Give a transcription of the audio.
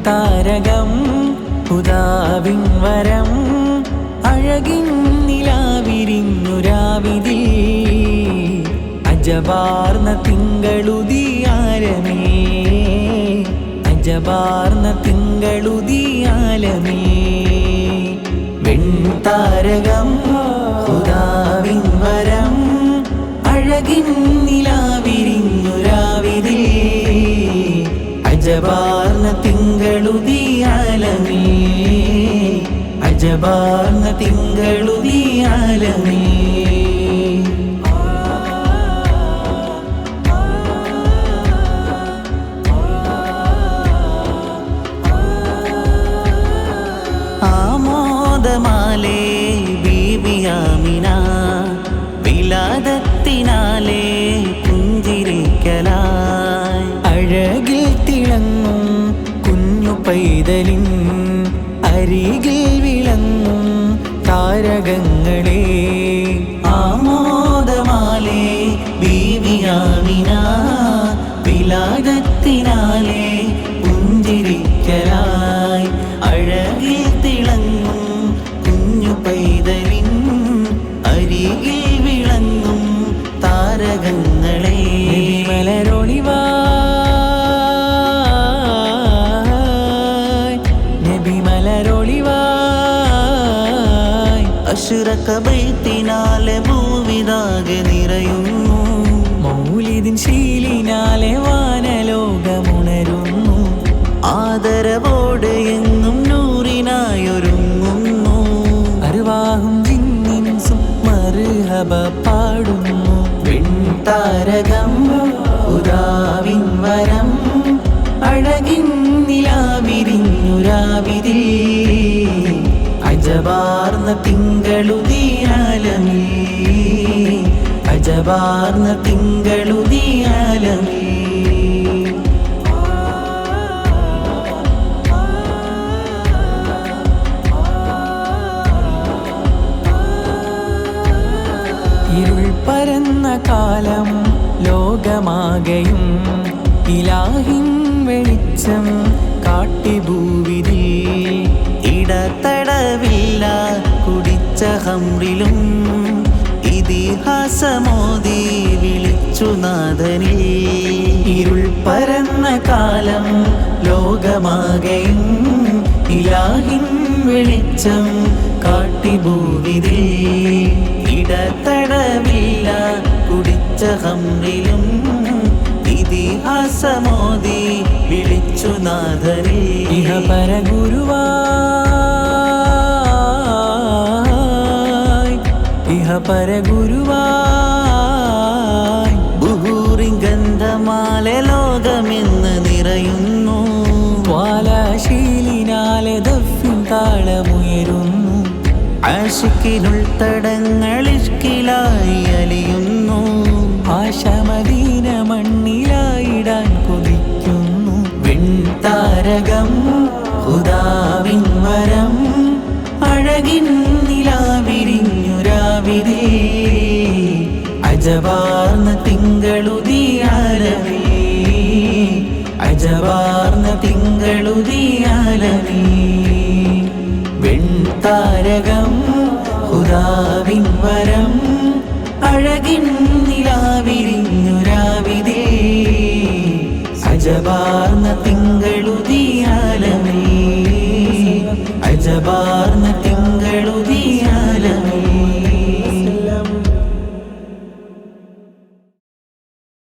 താരകം ഹുദാവിൻ വരം അഴകിൻ നിലാവിരിഞ്ഞുരാവിതിൽ അജബാർന്ന തിങ്കളുദിയാലമേ അജബാർന്ന തിങ്കളുദിയാലമേ വെൺതാരകം ഹുദാവിൻ വരം അഴകിൻ നിലാവിരിഞ്ഞുരാവിതിൽ അജബാർന്ന തിങ്കളുദിയാലമേ അജബാർന്ന തിങ്കളുദിയാലമേ ആമോദമാലേ ബീബിയാമിന വിലാദത്തിനാലേ പുഞ്ചിരിക്കലായി അഴകിൽ തിളങ്ങും കുഞ്ഞു പൈതലിൻ അരികിൽ വിളങ്ങും താരകങ്ങളെ ആമോദമാലേ ബീവിയാമിന വിലാദത്തിനാലേ പുഞ്ചിരിക്കലായി അഴകിൽ തിളങ്ങും കുഞ്ഞു പൈതലിൻ അരികിൽ വിളങ്ങും താരകങ്ങളെ മലരൊളിവാ അശ്റഖ ബൈത്തിനാലെ ഭൂവിതാകെ നിറയുന്നു മൗലിദിൻ ശീലിനാലെ വാനലോകമുണരുന്നു ആദരവോടെ എങ്ങും നൂറിനായൊരുങ്ങുന്നു അർവാഹും ജിന്നിൻസും മർഹബ പാടുന്നു വെൺതാരകം ഹുദാവിൻ വരം അഴകിൻ നിലാവിരിഞ്ഞുരാവിതിൽ അജബാർന്ന തിങ്കളുദിയാലമേ അജബാർന്ന തിങ്കളുദിയാലമേ ഇരുൾ പരന്ന കാലം ലോകമാകെയും ഇലാഹിൻ വെളിച്ചം കാട്ടിഭൂവിതിൽ ഇടതടവില്ല കുടിച്ച ഹംറിലും ഇതിഹാസമോദി വിളിച്ചു നാഥനിൽ ഇരുൾ പരന്ന കാലം ലോകമാകെയും ഇലാഹിൻ വെളിച്ചം കാട്ടിഭൂവിതിൽ ഇടതടവില്ല കുടിച്ച ഹംറിലും ഇതിഹാസമോദി വിളിച്ചു നാഥനിൽ ഇഹ പരഗുരുവായി ഇഹ പരഗുരുവായി ബുഹൂറിൻ ഗന്ധമാലെ ലോകമെന്ന് നിറയുന്നു ജ്വാലാശീലിനാലെ ദഫിൻ താളമുയരുന്നു ആശിക്കിനുൾ തടങ്ങളിഷ്കിലായി അലിയുന്നു ആശമദീന മണ്ണിലായിടാൻ കൊതിക്കുന്നു വെൺതാരകം ഹുദാവിൻ വരം അഴകിൻ നിലാവിരിഞ്ഞുരാവിതിൽ അജബാർന്ന തിങ്കളുദിയാലമേ അജബാർന്ന തിങ്കളുദിയാലമേ വെൺതാരകം ഹുദാവിൻ വരം അഴകിൻ നിലാവിരിഞ്ഞുരാവിതിൽ അജബാർന്ന തിങ്കളുദിയാലമേ അജബാർന്ന